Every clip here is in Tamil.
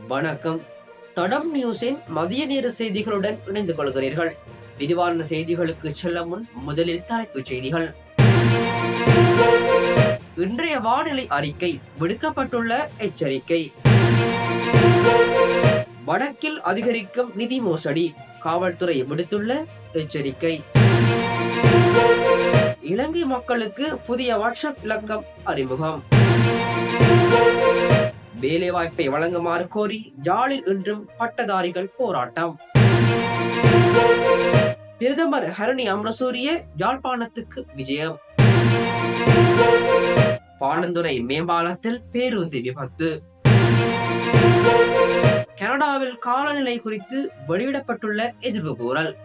வணக்கம். தடம் நியூஸின் மதிய நேர செய்திகளுடன் இணைந்து கொள்கிறீர்கள். விரிவான செய்திகளுக்கு செல்ல முன் முதலில் தலைப்புச் செய்திகள். இன்றைய வானிலை அறிக்கை விடுக்கப்பட்டுள்ள எச்சரிக்கை. வடக்கில் அதிகரிக்கும் நிதி மோசடி, காவல்துறை விடுத்துள்ள எச்சரிக்கை. இலங்கை மக்களுக்கு புதிய வாட்ஸ்அப் இலக்கம் அறிமுகம். வேலைவாய்ப்பை வழங்குமாறு கோரி ஜாலில் இன்றும் பட்டதாரிகள் போராட்டம். பிரதமர் ஹரணி அமரசூரிய யாழ்ப்பாணத்துக்கு விஜயம். பாணந்துறை மேம்பாலத்தில் பேருந்து விபத்து. கனடாவில் காலநிலை குறித்து வெளியிடப்பட்டுள்ள எதிர்வு கூறல்.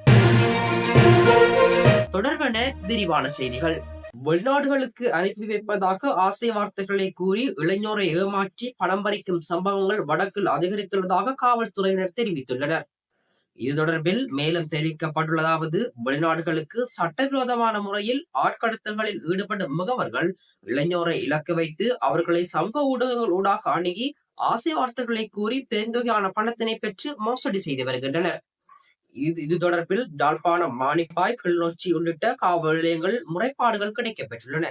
தொடர்பான விரிவான செய்திகள். வெளிநாடுகளுக்கு அனுப்பி வைப்பதாக ஆசை வார்த்தைகளை கூறி இளைஞரை ஏமாற்றி பணம் பறிக்கும் சம்பவங்கள் வடக்கில் அதிகரித்துள்ளதாக காவல்துறையினர் தெரிவித்துள்ளனர். இது தொடர்பில் மேலும் தெரிவிக்கப்பட்டுள்ளதாவது, வெளிநாடுகளுக்கு சட்டவிரோதமான முறையில் ஆட்கடத்தல்களில் ஈடுபடும் முகவர்கள் இளைஞரை இலக்கு வைத்து அவர்களை சமூக ஊடகங்கள் ஊடாக அணுகி ஆசை வார்த்தைகளை கூறி பெருந்தொகையான பணத்தினை பெற்று மோசடி செய்து வருகின்றனர். இது தொடர்பில் யாழ்ப்பாணம், மானிப்பாய், கிளிநொச்சி உள்ளிட்ட காவல் நிலையங்கள் முறைப்பாடுகள் கிடைக்கப்பெற்றுள்ளன.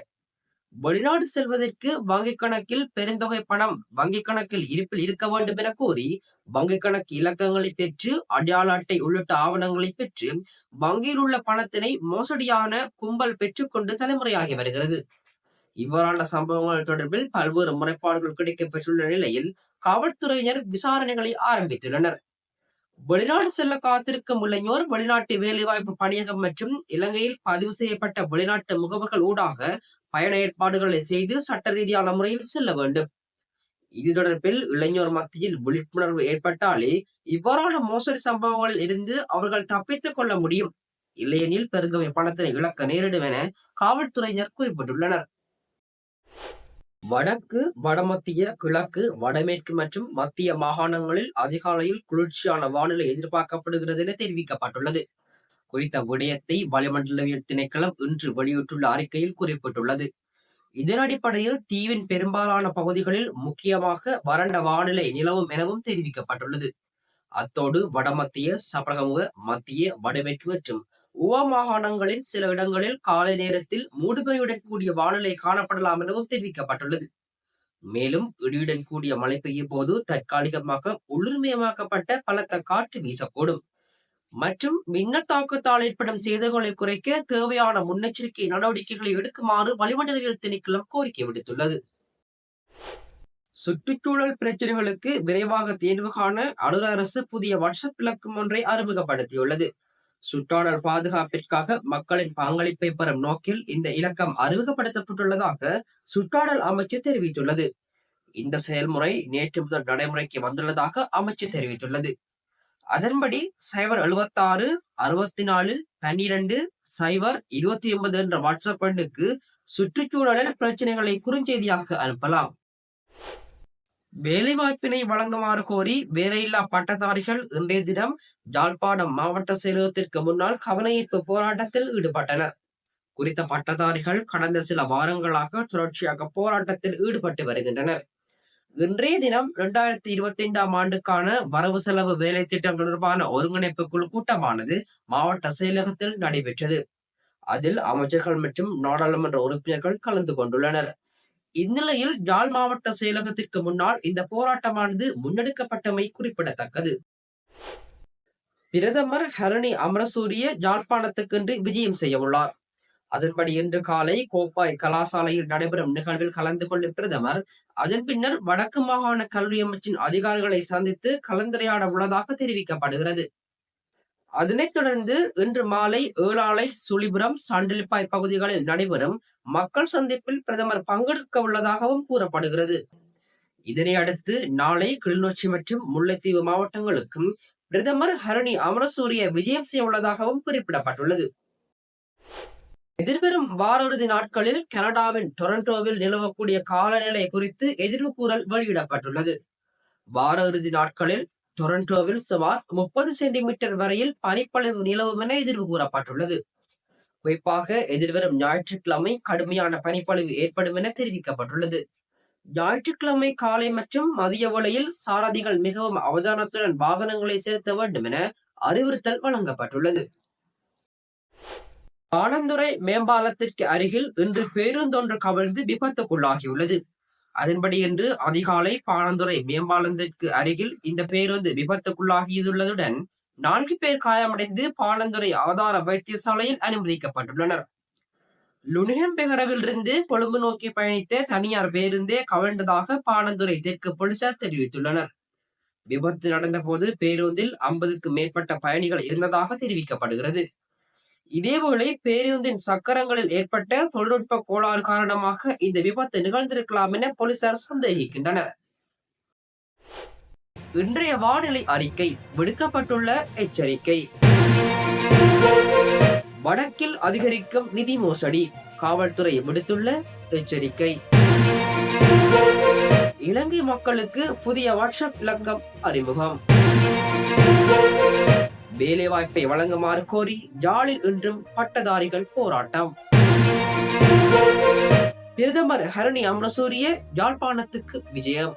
வெளிநாடு செல்வதற்கு வங்கிக் கணக்கில் பெருந்தொகை பணம் வங்கிக் கணக்கில் இருப்பில் இருக்க வேண்டும் என கூறி வங்கிக் கணக்கு இலக்கங்களை பெற்று அடையாள அட்டை உள்ளிட்ட ஆவணங்களை பெற்று வங்கியில் உள்ள பணத்தினை மோசடியான கும்பல் பெற்றுக்கொண்டு தலைமுறையாகி வருகிறது. இவ்வாறான சம்பவங்கள் தொடர்பில் பல்வேறு முறைப்பாடுகள் கிடைக்கப்பெற்றுள்ள நிலையில் காவல்துறையினர் விசாரணைகளை ஆரம்பித்துள்ளனர். வெளிநாடு செல்ல காத்திருக்கும் இளைஞர் வெளிநாட்டு வேலைவாய்ப்பு பணியகம் மற்றும் இலங்கையில் பதிவு செய்யப்பட்ட வெளிநாட்டு முகவர்கள் ஊடாக பயண ஏற்பாடுகளை செய்து சட்ட ரீதியான முறையில் செல்ல வேண்டும். இது தொடர்பில் இளைஞர் மத்தியில் விழிப்புணர்வு ஏற்பட்டாலே இவ்வாறான மோசடி சம்பவங்களில் இருந்து அவர்கள் தப்பித்துக் கொள்ள முடியும். இல்லையெனில் பெருந்தொகை பணத்தினை இழக்க நேரிடும் என காவல்துறையினர் குறிப்பிட்டுள்ளனர். வடக்கு, வடமத்திய, கிழக்கு, வடமேற்கு மற்றும் மத்திய மாகாணங்களில் அதிகாலையில் குளிர்ச்சியான வானிலை எதிர்பார்க்கப்படுகிறது என தெரிவிக்கப்பட்டுள்ளது. குறித்த விடயத்தை வளிமண்டலவியல் திணைக்களம் இன்று வெளியிட்டுள்ள அறிக்கையில் குறிப்பிட்டுள்ளது. இதன் அடிப்படையில் தீவின் பெரும்பாலான பகுதிகளில் முக்கியமாக வறண்ட வானிலை நிலவும் எனவும் தெரிவிக்கப்பட்டுள்ளது. அத்தோடு வடமத்திய, சபரகமுக, மத்திய, வடமேற்கு மற்றும் உவா மாகாணங்களின் சில இடங்களில் காலை நேரத்தில் மூடுபனியுடன் கூடிய வானிலை காணப்படலாம் எனவும் தெரிவிக்கப்பட்டுள்ளது. மேலும் இடியுடன் கூடிய மழை பெய்யும் போது தற்காலிகமாக உள்ளூர்மயமாக்கப்பட்ட பலத்த காற்று வீசக்கூடும் மற்றும் மின்னல் தாக்கத்தால் ஏற்படும் சேதங்களை குறைக்க தேவையான முன்னெச்சரிக்கை நடவடிக்கைகளை எடுக்குமாறு வளிமண்டலவியல் திணைக்களம் கோரிக்கை விடுத்துள்ளது. சுற்றுச்சூழல் பிரச்சனைகளுக்கு விரைவாக தீர்வு காண அனுர அரசு புதிய வாட்ஸ்அப் இலக்கம் ஒன்றை அறிமுகப்படுத்தியுள்ளது. சுற்றாடல் பாதுகாப்பிற்காக மக்களின் பங்களிப்பை பெறும் நோக்கில் இந்த இலக்கம் அறிமுகப்படுத்தப்பட்டுள்ளதாக சுற்றாடல் அமைச்சு தெரிவித்துள்ளது. இந்த செயல்முறை நேற்று முதல் நடைமுறைக்கு வந்துள்ளதாக அமைச்சு தெரிவித்துள்ளது. அதன்படி 076 64 12 029 என்ற வாட்ஸ்அப் எண்ணுக்கு சுற்றுச்சூழலில் பிரச்சனைகளை குறுஞ்செய்தியாக அனுப்பலாம். வேலைவாய்ப்பினை வழங்குமாறு கோரி வேலையில்லா பட்டதாரிகள் இன்றைய தினம் யாழ்ப்பாணம் மாவட்ட செயலகத்திற்கு முன்னால் கவனஈர்ப்பு போராட்டத்தில் ஈடுபட்டனர். குறித்த பட்டதாரிகள் கடந்த சில வாரங்களாக தொடர்ச்சியாக போராட்டத்தில் ஈடுபட்டு வருகின்றனர். இன்றைய தினம் 2025ஆம் ஆண்டுக்கான வரவு செலவு வேலை திட்டம் தொடர்பான ஒருங்கிணைப்பு குழு கூட்டமானது மாவட்ட செயலகத்தில் நடைபெற்றது. அதில் அமைச்சர்கள் மற்றும் நாடாளுமன்ற உறுப்பினர்கள் கலந்து கொண்டுள்ளனர். இந்நிலையில் யாழ் மாவட்ட செயலகத்திற்கு முன்னால் இந்த போராட்டமானது முன்னெடுக்கப்பட்டமை குறிப்பிடத்தக்கது. பிரதமர் ஹரணி அமரசூரிய யாழ்ப்பாணத்துக்கென்று விஜயம் செய்ய உள்ளார். அதன்படி இன்று காலை கோப்பாய் கலாசாலையில் நடைபெறும் நிகழ்வில் கலந்து கொள்ளும் பிரதமர் அதன் பின்னர் வடக்கு மாகாண கல்வி அமைச்சின் அதிகாரிகளை சந்தித்து கலந்துரையாட உள்ளதாக தெரிவிக்கப்படுகிறது. அதனைத் தொடர்ந்து இன்று மாலை ஏழாலை, சுழிபுரம், சண்டிலிப்பாய் பகுதிகளில் நடைபெறும் மக்கள் சந்திப்பில் பிரதமர் பங்கெடுக்க உள்ளதாகவும் கூறப்படுகிறது. இதனை அடுத்து நாளை கிளிநொச்சி மற்றும் முல்லைத்தீவு மாவட்டங்களுக்கும் பிரதமர் ஹரணி அமரசூரிய விஜயம் செய்ய உள்ளதாகவும் குறிப்பிடப்பட்டுள்ளது. எதிர்வரும் வார இறுதி நாட்களில் கனடாவின் டொரண்டோவில் நிலவக்கூடிய காலநிலை குறித்து எதிர்வு கூறல் வெளியிடப்பட்டுள்ளது. வார இறுதி நாட்களில் டொரண்டோவில் சுமார் 30 சென்டிமீட்டர் வரையில் பனிப்பொழிவு நிலவும் என எதிர்வு கூறப்பட்டுள்ளது. குறிப்பாக எதிர்வரும் ஞாயிற்றுக்கிழமை கடுமையான பனிப்பொழிவு ஏற்படும் என தெரிவிக்கப்பட்டுள்ளது. ஞாயிற்றுக்கிழமை காலை மற்றும் மதிய வேளையில் சாரதிகள் மிகவும் அவதானத்துடன் வாகனங்களை செலுத்த வேண்டும் என அறிவுறுத்தல் வழங்கப்பட்டுள்ளது. பாணந்துறை மேம்பாலத்திற்கு அருகில் இன்று பேருந்தொன்று கவிழ்ந்து விபத்துக்குள்ளாகியுள்ளது. அதன்படி இன்று அதிகாலை பாணந்துறை மேம்பாலத்திற்கு அருகில் இந்த பேருந்து விபத்துக்குள்ளாகியுள்ளதுடன் 4 பேர் காயமடைந்து பாணந்துறை ஆதார வைத்தியசாலையில் அனுமதிக்கப்பட்டுள்ளனர். லுனிகம்பெகரவில் இருந்து கொழும்பு நோக்கி பயணித்த தனியார் பேருந்தே கவிழ்ந்ததாக பாணந்துறை தெற்கு போலீசார் தெரிவித்துள்ளனர். விபத்து நடந்த போது பேருந்தில் 50க்கும் மேற்பட்ட பயணிகள் இருந்ததாக தெரிவிக்கப்படுகிறது. இதேவேளை பேருந்தின் சக்கரங்களில் ஏற்பட்ட தொழில்நுட்ப கோளாறு காரணமாக இந்த விபத்து நிகழ்ந்திருக்கலாம் என போலீசார் சந்தேகிக்கின்றனர். இன்றைய வானிலை அறிக்கை விடுக்கப்பட்டுள்ள எச்சரிக்கை. வடக்கில் அதிகரிக்கும் நிதி மோசடி, காவல்துறை விடுத்துள்ள எச்சரிக்கை. இலங்கை மக்களுக்கு புதிய வாட்ஸ்அப் இலக்கம் அறிமுகம். வேலைவாய்ப்பை வழங்குமாறு கோரி ஜாலில் இன்றும் பட்டதாரிகள் போராட்டம். பிரதமர் ஹரணி அமரசூரிய யாழ்ப்பாணத்துக்கு விஜயம்.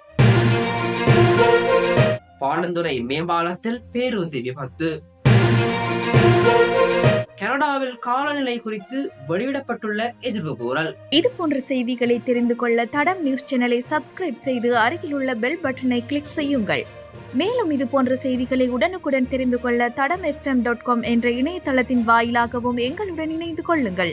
பாணந்துறை மேம்பாலத்தில் பேருந்து விபத்து. கனடாவில் காலநிலை குறித்து வெளியிடப்பட்டுள்ள எதிர்வு கூறல். இது போன்ற செய்திகளை தெரிந்து கொள்ள தடம் நியூஸ் சேனலை சப்ஸ்கிரைப் செய்து அருகில் உள்ள பெல் பட்டனை கிளிக் செய்யுங்கள். மேலும் இது போன்ற செய்திகளை உடனுக்குடன் தெரிந்து கொள்ள தடம் fm.com என்ற இணையதளத்தின் வாயிலாகவும் எங்களுடன் இணைந்து கொள்ளுங்கள்.